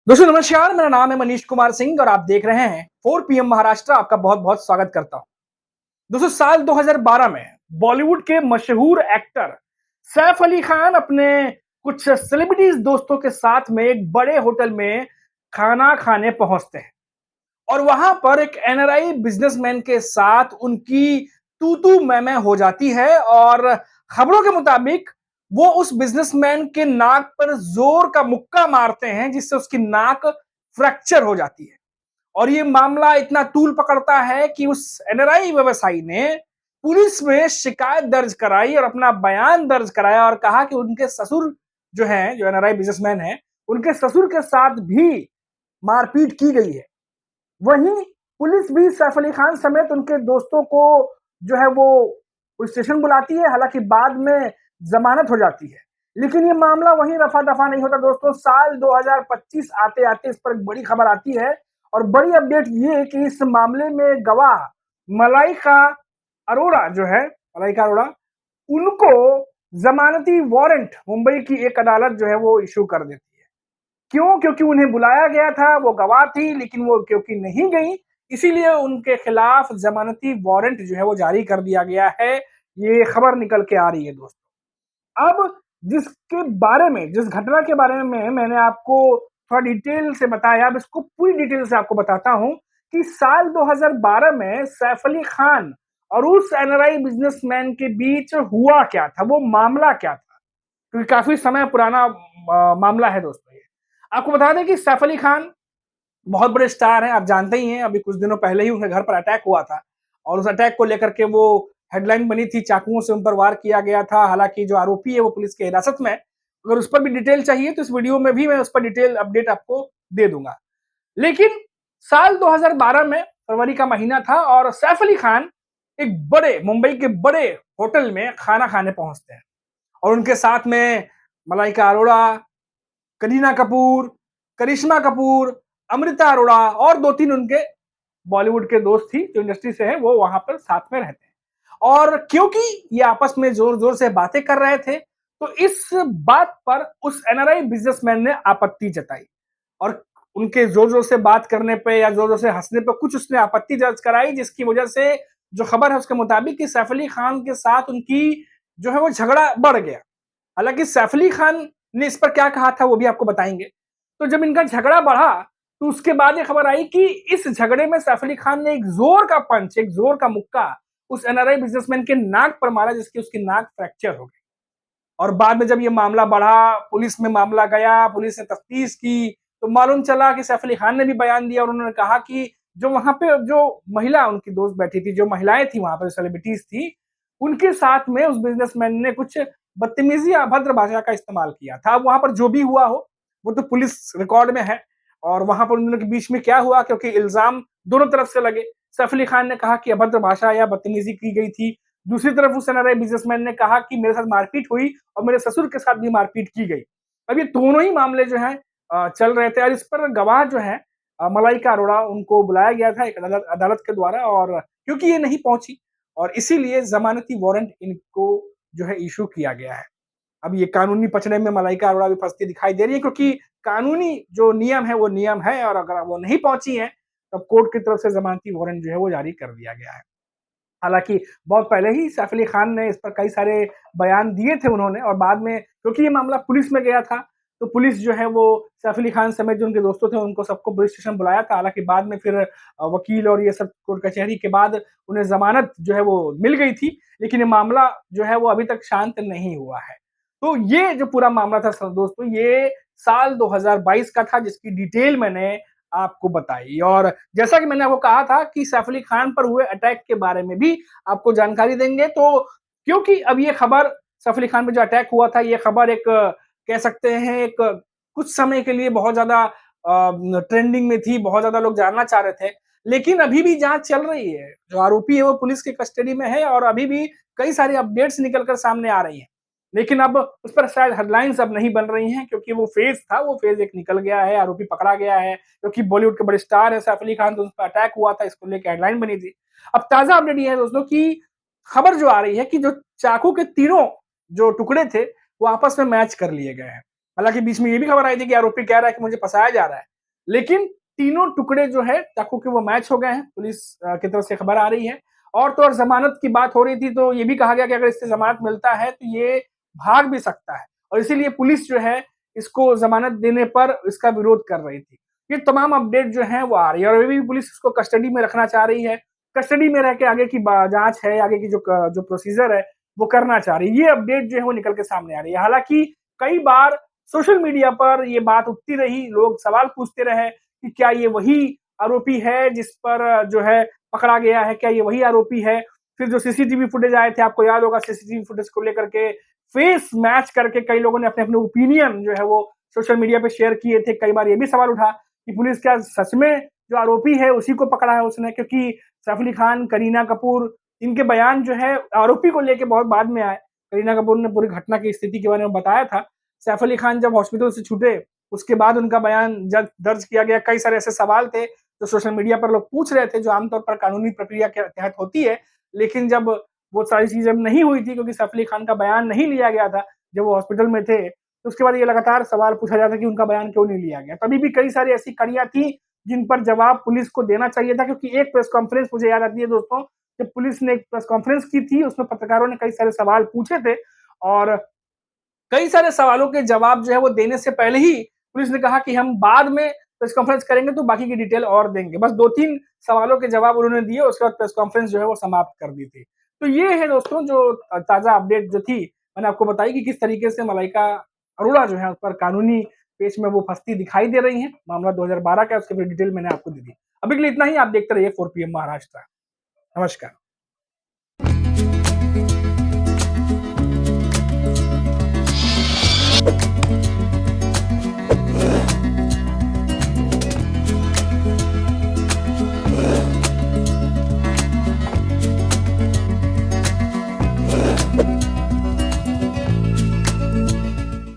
दोस्तों नमस्कार, मेरा नाम है मनीष कुमार सिंह और आप देख रहे हैं 4 PM महाराष्ट्र। आपका बहुत बहुत स्वागत करता हूं। दोस्तों साल 2012 में बॉलीवुड के मशहूर एक्टर सैफ अली खान अपने कुछ सेलिब्रिटीज दोस्तों के साथ में एक बड़े होटल में खाना खाने पहुंचते हैं और वहां पर एक एनआरआई बिजनेसमैन के साथ उनकी तू तू मैं हो जाती है और खबरों के मुताबिक वो उस बिजनेसमैन के नाक पर जोर का मुक्का मारते हैं जिससे उसकी नाक फ्रैक्चर हो जाती है। और ये मामला इतना तूल पकड़ता है कि उस एनआरआई व्यवसायी ने पुलिस में शिकायत दर्ज कराई और अपना बयान दर्ज कराया और कहा कि उनके ससुर जो एनआरआई बिजनेसमैन है, उनके ससुर के साथ भी मारपीट की गई है। वहीं पुलिस भी सैफ अली खान समेत उनके दोस्तों को जो है वो पुलिस स्टेशन बुलाती है। हालांकि बाद में जमानत हो जाती है, लेकिन ये मामला वहीं रफा दफा नहीं होता। दोस्तों साल 2025 आते आते इस पर एक बड़ी खबर आती है और बड़ी अपडेट ये कि इस मामले में गवाह मलाइका अरोड़ा जो है मलाइका अरोड़ा उनको जमानती वारंट मुंबई की एक अदालत जो है वो इशू कर देती है। क्यों? क्योंकि उन्हें बुलाया गया था, वो गवाह थी, लेकिन वो क्योंकि नहीं गई, इसीलिए उनके खिलाफ जमानती वारंट जो है वो जारी कर दिया गया है। ये खबर निकल के आ रही है दोस्तों। अब जिसके बारे में, जिस घटना के बारे में मैंने आपको थोड़ा डिटेल से बताया, अब इसको पूरी डिटेल से आपको बताता हूं कि साल 2012 में सैफ अली खान और उस एनआरआई बिजनेसमैन के बीच हुआ क्या था, वो मामला क्या था, क्योंकि काफी समय पुराना मामला है दोस्तों। ये आपको बता दें कि सैफ अली खान बहुत बड़े स्टार हैं, आप जानते ही हैं। अभी कुछ दिनों पहले ही उनके घर पर अटैक हुआ था और उस अटैक को लेकर के वो हेडलाइन बनी थी, चाकुओं से उन पर वार किया गया था। हालांकि जो आरोपी है वो पुलिस की हिरासत में है। अगर उस पर भी डिटेल चाहिए तो इस वीडियो में भी मैं उस पर डिटेल अपडेट आपको दे दूंगा। लेकिन साल 2012 में फरवरी का महीना था और सैफ अली खान एक बड़े मुंबई के बड़े होटल में खाना खाने पहुंचते हैं और उनके साथ में मलाइका अरोड़ा, करीना कपूर, करिश्मा कपूर, अमृता अरोड़ा और 2-3 उनके बॉलीवुड के दोस्त थी जो इंडस्ट्री से हैं, वो वहां पर साथ में रहते हैं। और क्योंकि ये आपस में जोर-जोर से बातें कर रहे थे, तो इस बात पर उस एनआरआई बिजनेसमैन ने आपत्ति जताई और उनके जोर-जोर से बात करने पे या जोर-जोर से हँसने पे कुछ उसने आपत्ति दर्ज कराई, जिसकी वजह से जो खबर है उसके मुताबिक कि सैफ अली खान के साथ उनकी जो है वो झगड़ा बढ़ गया। हालांकि सैफ अली खान ने इस पर क्या कहा था वो भी आपको बताएंगे। तो जब इनका झगड़ा बढ़ा तो उसके बाद ये खबर आई कि इस झगड़े में सैफ अली खान ने एक जोर का पंच, एक जोर का मुक्का उस एनआरआई बिजनेसमैन के नाक पर मारा, जिसकी उसकी नाक फ्रैक्चर हो गई। और बाद में जब ये मामला बढ़ा, पुलिस में मामला गया, पुलिस ने तफ्तीश की, तो मालूम चला कि सैफ अली खान ने भी बयान दिया और उन्होंने कहा कि जो वहां पे जो महिला उनकी दोस्त बैठी थी, जो महिलाएं थी वहां पर, सेलिब्रिटीज थी, उनके साथ में उस बिजनेसमैन ने कुछ बदतमीजी या अभद्र भाषा का इस्तेमाल किया था। अब वहां पर जो भी हुआ हो वो तो पुलिस रिकॉर्ड में है और वहां पर उन दोनों के बीच में क्या हुआ, क्योंकि इल्जाम दोनों तरफ से लगे। सैफ अली खान ने कहा कि अभद्र भाषा या बदतमीजी की गई थी, दूसरी तरफ उस एनआरआई बिजनेसमैन ने कहा कि मेरे साथ मारपीट हुई और मेरे ससुर के साथ भी मारपीट की गई। अब ये दोनों ही मामले जो हैं चल रहे थे और इस पर गवाह जो है मलाइका अरोड़ा, उनको बुलाया गया था एक अदालत अदालत के द्वारा और क्योंकि ये नहीं पहुंची और इसीलिए जमानती वारंट इनको जो है इशू किया गया है। अब ये कानूनी पचड़े में मलाइका अरोड़ा भी फंसती दिखाई दे रही है, क्योंकि कानूनी जो नियम है वो नियम है और अगर वो नहीं पहुंची है तब कोर्ट की तरफ से जमानती वारंट जो है वो जारी कर दिया गया है। हालाँकि बहुत पहले ही सैफ अली खान ने इस पर कई सारे बयान दिए थे उन्होंने और बाद में क्योंकि ये मामला पुलिस में गया था, तो पुलिस जो है वो सैफ अली खान समेत जो उनके दोस्तों थे उनको सबको पुलिस स्टेशन बुलाया था। हालाँकि बाद में फिर वकील और ये सब कोर्ट कचहरी के बाद उन्हें ज़मानत जो है वो मिल गई थी, लेकिन ये मामला जो है वो अभी तक शांत नहीं हुआ है। तो ये जो पूरा मामला था दोस्तों, ये साल 2022 का था जिसकी डिटेल मैंने आपको बताई और जैसा कि मैंने आपको कहा था कि सैफ अली खान पर हुए अटैक के बारे में भी आपको जानकारी देंगे। तो क्योंकि अब ये खबर सैफ अली खान पे जो अटैक हुआ था, ये खबर एक कह सकते हैं एक कुछ समय के लिए बहुत ज़्यादा ट्रेंडिंग में थी, बहुत ज़्यादा लोग जानना चाह रहे थे। लेकिन अभी भी जाँच चल रही है, जो आरोपी है वो पुलिस की कस्टडी में है और अभी भी कई सारी अपडेट्स निकल कर सामने आ रही हैं। लेकिन अब उस पर शायद हेडलाइन्स अब नहीं बन रही हैं, क्योंकि वो फ़ेज़ था, वो फ़ेज़ एक निकल गया है, आरोपी पकड़ा गया है। क्योंकि बॉलीवुड के बड़े स्टार हैं सैफ अली खान, तो उस पर अटैक हुआ था, इसको लेके हेडलाइन बनी थी। अब ताज़ा अपडेट ये है दोस्तों कि खबर जो आ रही है कि जो चाकू के तीनों जो टुकड़े थे, वो आपस में मैच कर लिए गए हैं। हालाँकि बीच में ये भी खबर आई थी कि आरोपी कह रहा है कि मुझे फँसाया जा रहा है। लेकिन तीनों टुकड़े जो है चाकू के वो मैच हो गए हैं, पुलिस की तरफ से खबर आ रही है। और तो और जमानत की बात हो रही थी तो ये भी कहा गया कि अगर इससे जमानत मिलता है तो ये भाग भी सकता है, और इसीलिए पुलिस जो है इसको जमानत देने पर इसका विरोध कर रही थी। ये तमाम अपडेट जो है वो आ रही है, और अभी भी पुलिस इसको कस्टडी में रखना चाह रही है। कस्टडी में रह के आगे की जांच है, आगे की जो प्रोसीजर है वो करना चाह रही है। ये अपडेट जो है वो निकल के सामने आ रही है। हालांकि कई बार सोशल मीडिया पर ये बात उठती रही, लोग सवाल पूछते रहे कि क्या ये वही आरोपी है जिस पर जो है पकड़ा गया है, क्या ये वही आरोपी है। फिर जो सीसीटीवी फुटेज आए थे, आपको याद होगा, सीसीटीवी फुटेज को लेकर के फेस मैच करके कई लोगों ने अपने अपने ओपिनियन जो है वो सोशल मीडिया पे शेयर किए थे। कई बार ये भी सवाल उठा कि पुलिस क्या सच में जो आरोपी है उसी को पकड़ा है उसने, क्योंकि सैफ अली खान, करीना कपूर, इनके बयान जो है आरोपी को लेके बहुत बाद में आए। करीना कपूर ने पूरी घटना की स्थिति के बारे में बताया था। सैफ अली खान जब हॉस्पिटल से छूटे उसके बाद उनका बयान दर्ज किया गया। कई सारे ऐसे सवाल थे जो सोशल मीडिया पर लोग पूछ रहे थे, जो आमतौर पर कानूनी प्रक्रिया के तहत होती है। लेकिन जब वो सारी चीजें नहीं हुई थी, क्योंकि सैफ अली खान का बयान नहीं लिया गया था जब वो हॉस्पिटल में थे, तो उसके बाद ये लगातार सवाल पूछा जाता कि उनका बयान क्यों नहीं लिया गया। तभी भी कई सारी ऐसी कड़ियां थी जिन पर जवाब पुलिस को देना चाहिए था, क्योंकि एक प्रेस कॉन्फ्रेंस मुझे याद आती है दोस्तों, जब पुलिस ने एक प्रेस कॉन्फ्रेंस की थी, उसमें पत्रकारों ने कई सारे सवाल पूछे थे, और कई सारे सवालों के जवाब जो है वो देने से पहले ही पुलिस ने कहा कि हम बाद में प्रेस कॉन्फ्रेंस करेंगे तो बाकी की डिटेल और देंगे। बस 2-3 सवालों के जवाब उन्होंने दिए, उसके बाद प्रेस कॉन्फ्रेंस जो है वो समाप्त कर दी थी। तो ये है दोस्तों जो ताजा अपडेट जो थी, मैंने आपको बताई कि किस तरीके से मलाइका अरोड़ा जो है उस पर कानूनी पेच में वो फंसती दिखाई दे रही हैं। मामला 2012 का है, उसकी पूरी डिटेल मैंने आपको दे दी। अभी के लिए इतना ही। आप देखते रहिए 4 PM महाराष्ट्र। नमस्कार।